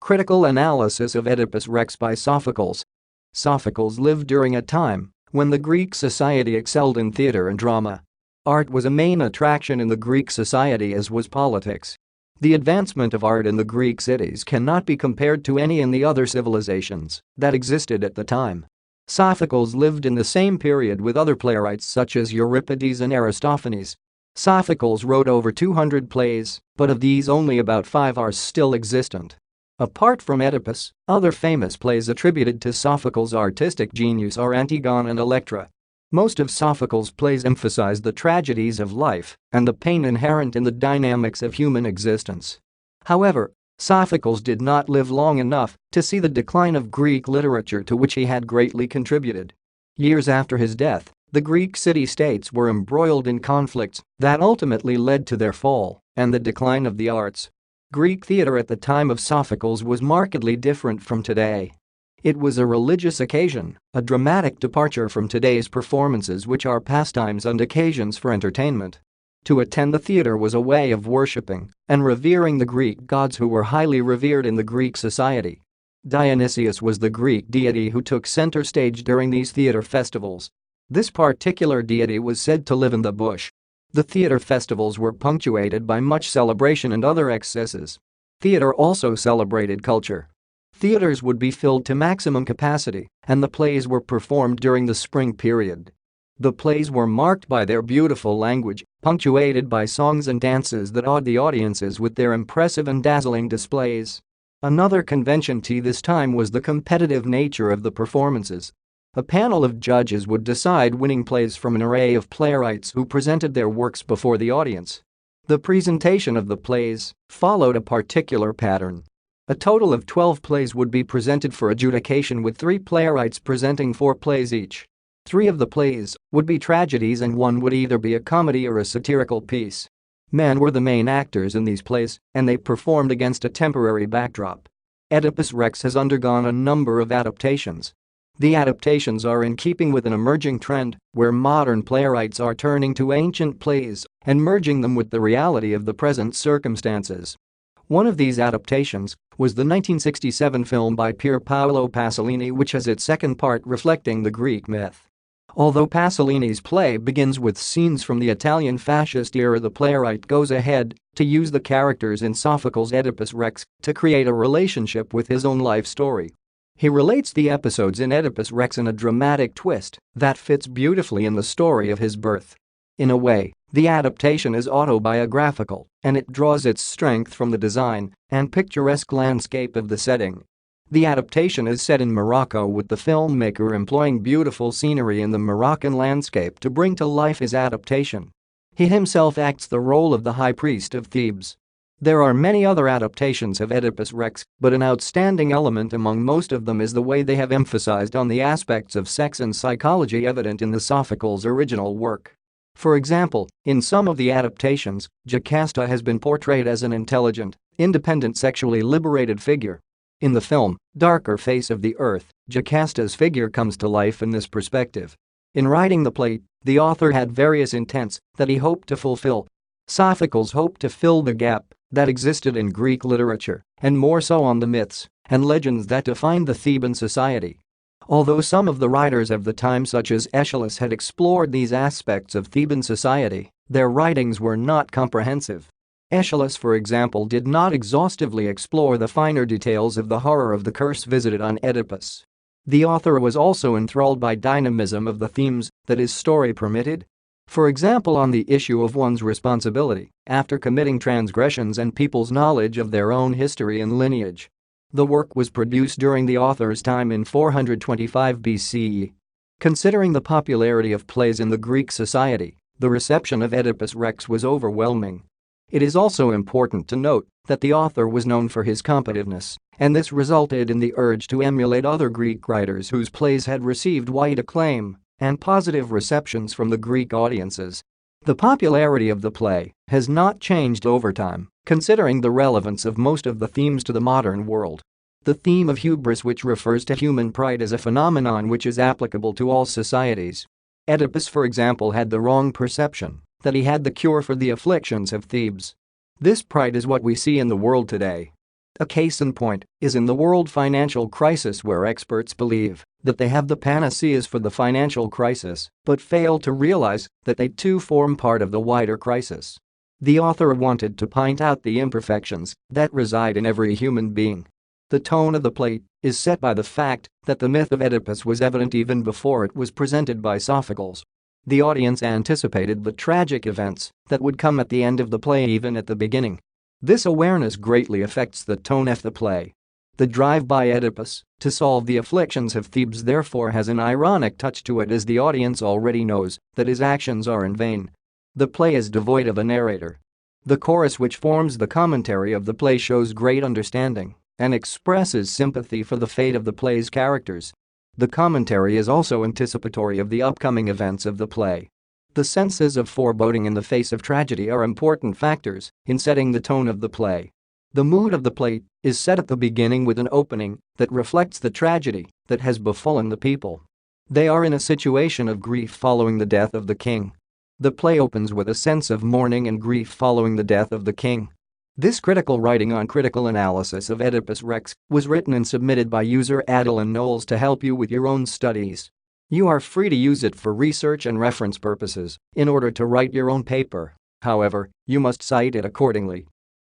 Critical analysis of Oedipus Rex by Sophocles. Sophocles lived during a time when the Greek society excelled in theater and drama. Art was a main attraction in the Greek society, as was politics. The advancement of art in the Greek cities cannot be compared to any in the other civilizations that existed at the time. Sophocles lived in the same period with other playwrights such as Euripides and Aristophanes. Sophocles wrote over 200 plays, but of these only about 5 are still existent. Apart from Oedipus, other famous plays attributed to Sophocles' artistic genius are Antigone and Electra. Most of Sophocles' plays emphasize the tragedies of life and the pain inherent in the dynamics of human existence. However, Sophocles did not live long enough to see the decline of Greek literature, to which he had greatly contributed. Years after his death, the Greek city-states were embroiled in conflicts that ultimately led to their fall and the decline of the arts. Greek theater at the time of Sophocles was markedly different from today. It was a religious occasion, a dramatic departure from today's performances, which are pastimes and occasions for entertainment. To attend the theater was a way of worshipping and revering the Greek gods, who were highly revered in the Greek society. Dionysius was the Greek deity who took center stage during these theater festivals. This particular deity was said to live in the bush. The theater festivals were punctuated by much celebration and other excesses. Theater also celebrated culture. Theaters would be filled to maximum capacity, and the plays were performed during the spring period. The plays were marked by their beautiful language, punctuated by songs and dances that awed the audiences with their impressive and dazzling displays. Another convention to this time was the competitive nature of the performances. A panel of judges would decide winning plays from an array of playwrights who presented their works before the audience. The presentation of the plays followed a particular pattern. A total of 12 plays would be presented for adjudication, with 3 playwrights presenting 4 plays each. 3 of the plays would be tragedies and 1 would either be a comedy or a satirical piece. Men were the main actors in these plays, and they performed against a temporary backdrop. Oedipus Rex has undergone a number of adaptations. The adaptations are in keeping with an emerging trend where modern playwrights are turning to ancient plays and merging them with the reality of the present circumstances. One of these adaptations was the 1967 film by Pier Paolo Pasolini, which has its second part reflecting the Greek myth. Although Pasolini's play begins with scenes from the Italian fascist era, the playwright goes ahead to use the characters in Sophocles' Oedipus Rex to create a relationship with his own life story. He relates the episodes in Oedipus Rex in a dramatic twist that fits beautifully in the story of his birth. In a way, the adaptation is autobiographical, and it draws its strength from the design and picturesque landscape of the setting. The adaptation is set in Morocco, with the filmmaker employing beautiful scenery in the Moroccan landscape to bring to life his adaptation. He himself acts the role of the high priest of Thebes. There are many other adaptations of Oedipus Rex, but an outstanding element among most of them is the way they have emphasized on the aspects of sex and psychology evident in the Sophocles' original work. For example, in some of the adaptations, Jocasta has been portrayed as an intelligent, independent, sexually liberated figure. In the film, Darker Face of the Earth, Jocasta's figure comes to life in this perspective. In writing the play, the author had various intents that he hoped to fulfill. Sophocles hoped to fill the gap that existed in Greek literature, and more so on the myths and legends that defined the Theban society. Although some of the writers of the time, such as Aeschylus, had explored these aspects of Theban society, their writings were not comprehensive. Aeschylus, for example, did not exhaustively explore the finer details of the horror of the curse visited on Oedipus. The author was also enthralled by dynamism of the themes that his story permitted. For example, on the issue of one's responsibility after committing transgressions and people's knowledge of their own history and lineage. The work was produced during the author's time in 425 BCE. Considering the popularity of plays in the Greek society, the reception of Oedipus Rex was overwhelming. It is also important to note that the author was known for his combativeness, and this resulted in the urge to emulate other Greek writers whose plays had received wide acclaim and positive receptions from the Greek audiences. The popularity of the play has not changed over time, considering the relevance of most of the themes to the modern world. The theme of hubris, which refers to human pride, is a phenomenon which is applicable to all societies. Oedipus, for example, had the wrong perception that he had the cure for the afflictions of Thebes. This pride is what we see in the world today. A case in point is in the world financial crisis, where experts believe that they have the panaceas for the financial crisis but fail to realize that they too form part of the wider crisis. The author wanted to point out the imperfections that reside in every human being. The tone of the play is set by the fact that the myth of Oedipus was evident even before it was presented by Sophocles. The audience anticipated the tragic events that would come at the end of the play, even at the beginning. This awareness greatly affects the tone of the play. The drive by Oedipus to solve the afflictions of Thebes therefore has an ironic touch to it, as the audience already knows that his actions are in vain. The play is devoid of a narrator. The chorus, which forms the commentary of the play, shows great understanding and expresses sympathy for the fate of the play's characters. The commentary is also anticipatory of the upcoming events of the play. The senses of foreboding in the face of tragedy are important factors in setting the tone of the play. The mood of the play is set at the beginning with an opening that reflects the tragedy that has befallen the people. They are in a situation of grief following the death of the king. The play opens with a sense of mourning and grief following the death of the king. This critical writing on critical analysis of Oedipus Rex was written and submitted by user Adeline Knowles to help you with your own studies. You are free to use it for research and reference purposes in order to write your own paper. However, you must cite it accordingly.